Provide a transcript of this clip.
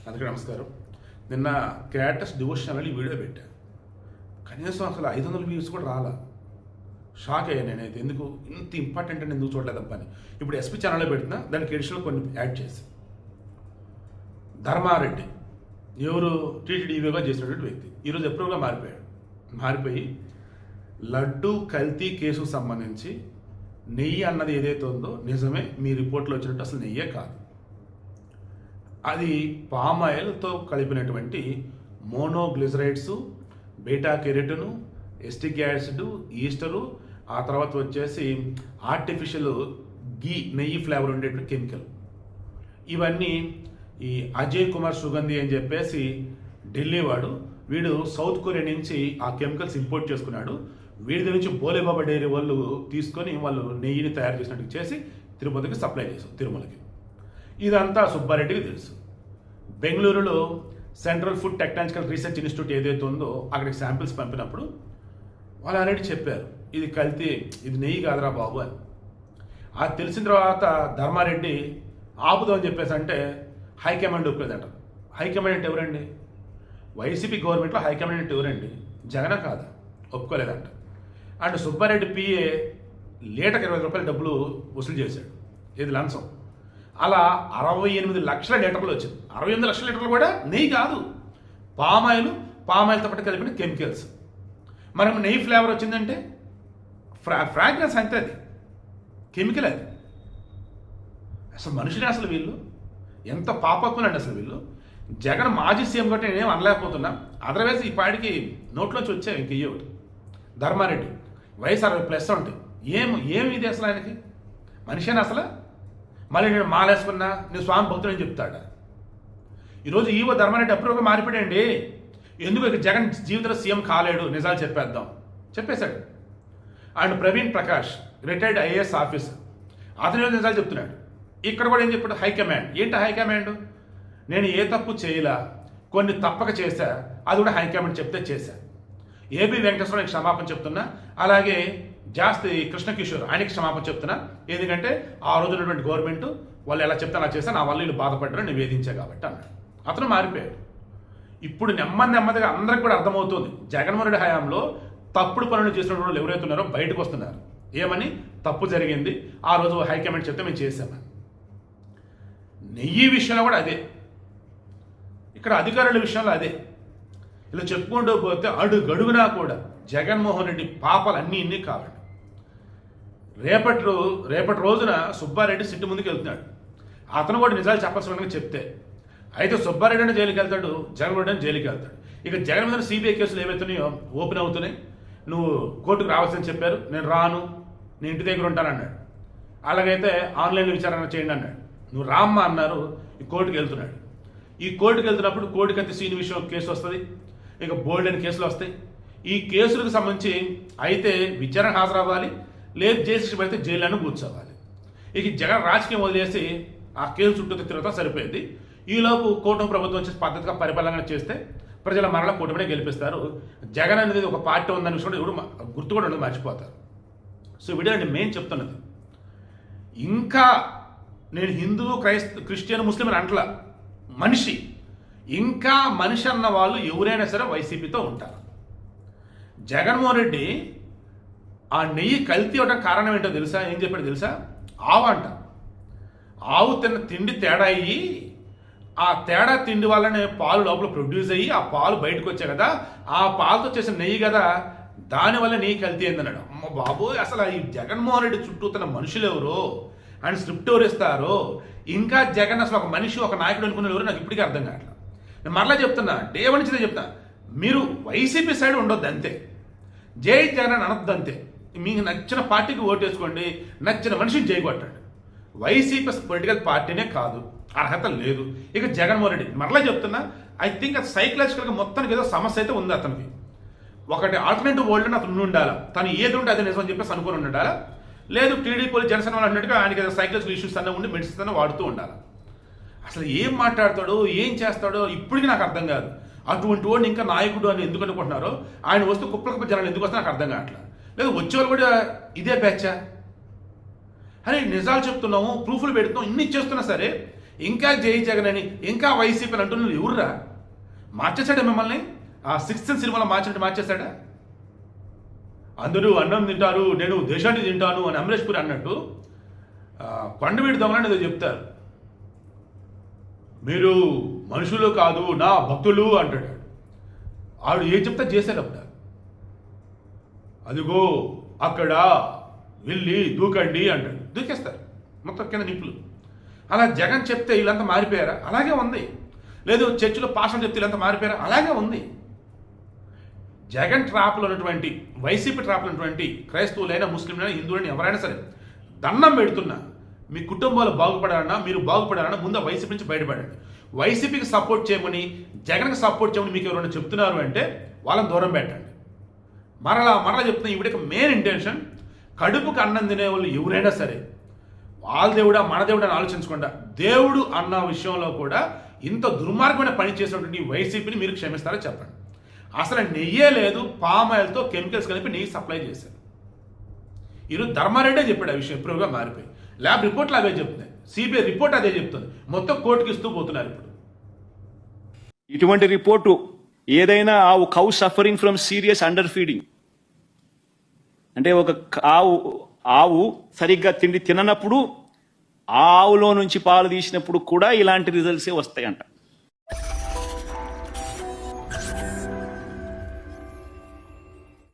అందుకే నమస్కారం. నిన్న క్రాటస్ డివోషన్ అని వీడియో పెట్టా. కనీసం అసలు 500 వ్యూస్ కూడా రాలా. షాక్ అయ్యా నేనైతే. ఎందుకు ఇంత ఇంపార్టెంట్ అని ఎందుకు చూడలేదప్ప అని. ఇప్పుడు ఎస్పీ ఛానల్లో పెట్టినా దానికి ఎడిషనల్ కొన్ని యాడ్ చేసి. ధర్మారెడ్డి ఎవరు టీటీడీగా చేసినటువంటి వ్యక్తి ఈరోజు ఎప్పుడోగా మారిపోయి లడ్డు కల్తీ కేసుకు సంబంధించి నెయ్యి అన్నది ఏదైతే ఉందో నిజమే, మీ రిపోర్ట్లో వచ్చినట్టు అసలు నెయ్యే కాదు, అది పామాయిల్తో కలిపినటువంటి మోనోగ్లిజరైడ్స్, బీటా కెరటిన్, ఎస్టిక్ యాసిడ్, ఈస్టరు, ఆ తర్వాత వచ్చేసి ఆర్టిఫిషియల్ గీ నెయ్యి ఫ్లేవర్ ఉండేటువంటి కెమికల్. ఇవన్నీ ఈ అజయ్ కుమార్ సుగంధి అని చెప్పేసి ఢిల్లీ వీడు సౌత్ కొరియా నుంచి ఆ కెమికల్స్ ఇంపోర్ట్ చేసుకున్నాడు. వీడి నుంచి బోలేబాబా డైరీ వాళ్ళు తీసుకొని వాళ్ళు నెయ్యిని తయారు చేసినట్టు చేసి తిరుపతికి సప్లై చేశారు, తిరుమలకి. ఇదంతా సుబ్బారెడ్డికి తెలుసు. బెంగళూరులో central food technological research institute ఏదైతే ఉందో అక్కడికి శాంపిల్స్ పంపినప్పుడు వాళ్ళు ఆల్రెడీ చెప్పారు ఇది కల్తీ, ఇది నెయ్యి కాదురా బాబు అని. అది తెలిసిన తర్వాత ధర్మారెడ్డి ఆపుదామని చెప్పేసి అంటే హైకమాండ్ ఒప్పులేదంట. హైకమాండ్ అంటే ఎవరండి? వైసీపీ గవర్నమెంట్లో హైకమాండ్ అంటే ఎవరండి? జగన్ కాదా? ఒప్పుకోలేదంట. అండ్ సుబ్బారెడ్డి పిఏ లీటర్కి 20 రూపాయల డబ్బులు వసూలు చేశాడు, ఇది లంచం. అలా 68 లక్షల లీటర్లు వచ్చింది. 68 లక్షల లీటర్లు కూడా నెయ్యి కాదు, పామాయిల్తో పాటు కలిపిన కెమికల్స్. మనం నెయ్యి ఫ్లేవర్ వచ్చిందంటే ఫ్రాగ్రెన్స్ అంతే, అది కెమికల్. అది అసలు మనుషులే అసలు వీళ్ళు ఎంత పాపక్కులండి అసలు వీళ్ళు. జగన్ మాజీ సీఎం కాబట్టి నేనేం అనలేకపోతున్నా, అదర్వైజ్ ఈ పాడికి నోట్లోంచి వచ్చాయి ఇంక ఒకటి. ధర్మారెడ్డి వయసు 60+ ఉంటాయి. ఏమి ఇది అసలు ఆయనకి మనిషిని అసలు? మళ్ళీ నేను మాలేసుకున్నా నేను స్వామి భక్తులని చెప్తాడా? ఈరోజు ఈవో ధర్మారెడ్డి అప్రూవ్గా మారిపోయాడండి. ఎందుకు ఇక జగన్ జీవితంలో సీఎం కాలేడు, నిజాలు చెప్పేశాడు. And Praveen Prakash retired IAS officer, అతను నిజాలు చెప్తున్నాడు. ఇక్కడ కూడా ఏం చెప్పాడు? హైకమాండ్. ఏంటి హైకమాండ్? నేను ఏ తప్పు చేయలా, కొన్ని తప్పక చేశా, అది కూడా హైకమాండ్ చెప్తే చేశా. ఏబి వెంకటేశ్వరరావుకి క్షమాపణ చెప్తున్నా, అలాగే జాస్తి కృష్ణకిషోర్ ఆయనకి క్షమాపణ చెప్తున్నా. ఎందుకంటే ఆ రోజు ఉన్నటువంటి గవర్నమెంట్ వాళ్ళు ఎలా చెప్తే అలా చేస్తే నా వల్ల వీళ్ళు బాధపడ్డారు, నివేదించా కాబట్టి అన్నాడు. అతను మారిపోయాడు. ఇప్పుడు నెమ్మదిగా అందరికి కూడా అర్థమవుతుంది జగన్మోహన్ రెడ్డి హయాంలో తప్పుడు పనులు చేసిన వాళ్ళు ఎవరైతే ఉన్నారో బయటకు వస్తున్నారు. ఏమని? తప్పు జరిగింది, ఆ రోజు హైకమాండ్ చెప్తే మేము చేసామని. నెయ్యి విషయంలో కూడా అదే, ఇక్కడ అధికారుల విషయంలో అదే. ఇలా చెప్పుకుంటూ పోతే అడుగడుగునా కూడా జగన్మోహన్ రెడ్డి పాపాలు ఇన్ని కావండి. రేపటి రోజున సుబ్బారెడ్డి సిట్టు ముందుకు వెళ్తున్నాడు. అతను కూడా నిజాలు చెప్పాల్సిన చెప్తే అయితే సుబ్బారెడ్డి అంటే జైలుకి వెళ్తాడు, జగన్మోహన్ రెడ్డి జైలుకి వెళ్తాడు. ఇక జగన్ మీద సిబిఐ కేసులు ఏవైతున్నాయో ఓపెన్ అవుతున్నాయి. నువ్వు కోర్టుకు రావాల్సింది చెప్పారు, నేను రాను, నేను ఇంటి దగ్గర ఉంటాను అన్నాడు. అలాగైతే ఆన్లైన్లో విచారణ చేయండి అన్నాడు. నువ్వు రామ్మా అన్నారు. ఈ కోర్టుకు వెళ్తున్నాడు. ఈ కోర్టుకు వెళ్తున్నప్పుడు కోడికత్తి సీన్ విషయం కేసు వస్తుంది, ఇక బోల్డ్ అని కేసులు వస్తాయి. ఈ కేసులకు సంబంధించి అయితే విచారణ హాజరవ్వాలి, లేదు జైలు పెడితే జైల్లోనే కూర్చోవాలి. ఇక జగన్ రాజకీయం వదిలేసి ఆ కేసు చుట్టూ తిరుగుతా సరిపోయింది. ఈలోపు కూటమి ప్రభుత్వం వచ్చి పద్ధతిగా పరిపాలన చేస్తే ప్రజల మరల కూటమినే గెలిపిస్తారు. జగన్ అనేది ఒక పార్టీ ఉందని విషయం ఎవరు గుర్తు కూడా ఉండదు, మర్చిపోతారు. సో వీడియో నేను చెప్తున్నది, ఇంకా నేను హిందూ క్రిస్టియన్ ముస్లిం అని అంటలా, మనిషి. ఇంకా మనిషి అన్న వాళ్ళు ఎవరైనా సరే వైసీపీతో ఉంటారు. జగన్మోహన్ రెడ్డి ఆ నెయ్యి కల్తీ అవడానికి కారణం ఏంటో తెలుసా? ఏం చెప్పాడు తెలుసా? ఆవు అంట. ఆవు తిన్న తిండి తేడా అయ్యి, ఆ తేడా తిండి వల్లనే పాలు లోపల ప్రొడ్యూస్ అయ్యి ఆ పాలు బయటకు వచ్చాయి కదా, ఆ పాలతో చేసిన నెయ్యి కదా, దానివల్ల నెయ్యి కల్తీ అయిందన్నాడు. అమ్మ బాబోయ్, అసలు ఈ జగన్మోహన్ రెడ్డి చుట్టూ తన మనుషులు ఎవరో, ఆయన స్క్రిప్ట్ ఎవరు ఇస్తారో, ఇంకా జగన్ అసలు ఒక మనిషి ఒక నాయకుడు అనుకునే ఎవరు నాకు ఇప్పటికీ అర్థం కావట్లేదు. నేను మరలా చెప్తున్నా, డే వన్ నుంచి చెప్తా, మీరు వైసీపీ సైడ్ ఉండొద్దు అంతే, జై జగన్ అని అనొద్దు అంతే. మీకు నచ్చిన పార్టీకి ఓటేసుకోండి, నచ్చిన మనిషిని జైకొట్టండి. వైసీపీ పొలిటికల్ పార్టీనే కాదు, అర్హత లేదు. ఇక జగన్మోహన్ రెడ్డి మరలా చెప్తున్నా, ఐ థింక్ అది సైకలాజికల్గా మొత్తానికి ఏదో సమస్య అయితే ఉంది అతనికి. ఒకటి ఆల్టర్నేటివ్ వరల్డ్ అతను ఉండాలా, తను ఏది ఉంటే అది నిజం అని చెప్పేసి అనుకుని ఉండాలా, లేదు టీడీపీ జనసేన వాళ్ళు అన్నట్టుగా ఆయనకి ఏదో సైకలాజికల్ ఇష్యూస్ అన్నీ ఉండి మెడిసిన్స్ అన్నీ వాడుతూ ఉండాలి. అసలు ఏం మాట్లాడతాడో ఏం చేస్తాడో ఇప్పటికీ నాకు అర్థం కాదు. అటువంటి వాడిని ఇంకా నాయకుడు అని ఎందుకు అనుకుంటున్నారో, ఆయన వస్తూ కుప్పల జనాలు ఎందుకు వస్తే నాకు అర్థం కావట్లేదు. లేదు వచ్చేవాళ్ళు కూడా ఇదే బ్యాచా? అరే నిజాలు చెప్తున్నాము, ప్రూఫ్లు పెడుతున్నాం, ఇన్ని చేస్తున్నా సరే ఇంకా జై జగన్ అని ఇంకా వైసీపీ అని అంటున్నారు. ఎవర్రా మార్చేశాడా మిమ్మల్ని? ఆ 6th సినిమాలో మార్చినట్టు మార్చేశాడా? అందరూ అన్నం తింటారు, నేను దేశాన్ని తింటాను అని అమరేష్ పురి అన్నట్టు కొండవీడి దమలని ఏదో చెప్తారు. మీరు మనుషులు కాదు నా భక్తులు అంటాడు. ఆవిడ ఏం చెప్తా చేశాడు అప్పుడు. అదిగో అక్కడ వెళ్ళి దూకండి అంటాడు. దూకేస్తారు మొత్తం కింద నిప్పులు. అలా జగన్ చెప్తే వీళ్ళంతా మారిపోయారా? అలాగే ఉంది. లేదు చర్చిలో పాఠం చెప్తే వీళ్ళంతా మారిపోయారా? అలాగే ఉంది. జగన్ ట్రాప్లో ఉన్నటువంటి వైసీపీ ట్రాప్లో ఉన్నటువంటి క్రైస్తవులైనా ముస్లింలైనా హిందువులైనా ఎవరైనా సరే దండం పెడుతున్నా మీ కుటుంబాలు బాగుపడాలన్నా మీరు బాగుపడాలన్నా ముందు వైసీపీ నుంచి బయటపడండి. వైసీపీకి సపోర్ట్ చేయమని జగన్కి సపోర్ట్ చేయమని మీకు ఎవరైనా చెప్తున్నారు అంటే వాళ్ళని దూరం పెట్టండి. మరలా చెప్తున్నా ఈవిడకి మెయిన్ ఇంటెన్షన్ కడుపుకు అన్నం తినే వాళ్ళు ఎవరైనా సరే వాళ్ళ దేవుడా మన దేవుడు అని ఆలోచించకుండా దేవుడు అన్న విషయంలో కూడా ఇంత దుర్మార్గమైన పని చేసినటువంటి వైసీపీని మీరు క్షమిస్తారో చెప్పండి. అసలు నెయ్యే లేదు, పామాయిల్తో కెమికల్స్ కలిపి నెయ్యి సప్లై చేశారు. ఈరోజు ధర్మారెడ్డే చెప్పాడు ఆ విషయం. ఎప్పుడుగా మారిపోయి ల్యాబ్ రిపోర్ట్లు అవే చెప్తున్నాయి, సిబిఐ రిపోర్ట్ అదే చెప్తుంది. మొత్తం కోర్టుకి ఇస్తూ పోతున్నారు. ఇప్పుడు ఇటువంటి రిపోర్టు ఏదైనా cow suffering from serious under feeding అంటే ఒక ఆవు సరిగ్గా తిండి తిననప్పుడు ఆ ఆవులో నుంచి పాలు తీసినప్పుడు కూడా ఇలాంటి రిజల్ట్సే వస్తాయంట.